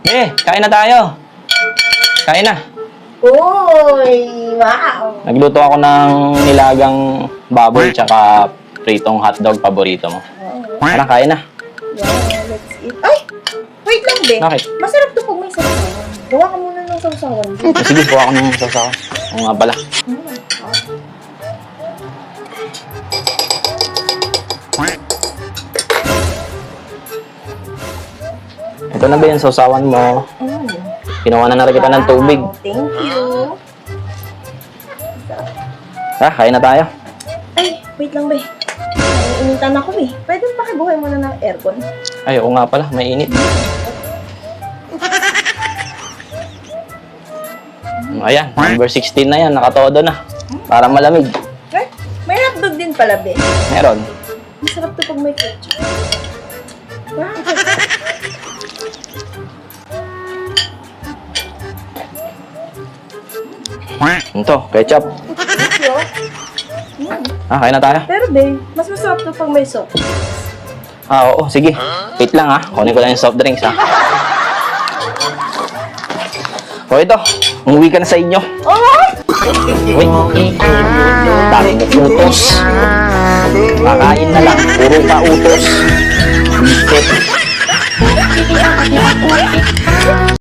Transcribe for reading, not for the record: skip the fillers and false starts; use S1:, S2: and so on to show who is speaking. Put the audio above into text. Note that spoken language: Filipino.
S1: Kain na tayo. Kain na.
S2: Uy, wow.
S1: Nagluto ako ng nilagang baboy tsaka pritong hotdog paborito mo. Tara, kain na.
S2: Yeah, let's eat. Ay! Wait lang, be.
S1: Bakit?
S2: Masarap to pag may sausawan. Gawa ka muna ng sausawan.
S1: Sige, kuha ko ng sausawan. Oo nga pala. Ito na ba yung sausawan mo? Kinuha na kita ng tubig.
S2: Wow, thank you.
S1: Tara, kain na tayo.
S2: Ay, wait lang, be. Initan ako, be. Pwede pakibuhay muna ng aircon.
S1: Ay, oo nga pala, mainit. Ayan, number 16 na yan, nakatodo na. Para malamig.
S2: Eh, may hotdog din pala, be.
S1: Meron.
S2: Masarap to pag may ketchup. Wow.
S1: Ito, ketchup.
S2: Thank you.
S1: Kain na tayo.
S2: Pero, be, mas masarap to pag may sauce.
S1: Oo, sige. Wait lang kunin ko lang yung soft drinks O ito, umuwi ka na sa inyo.
S2: Oh!
S1: Wait, dami mo utos. Kakain na lang, puro pa utos. Biscuit.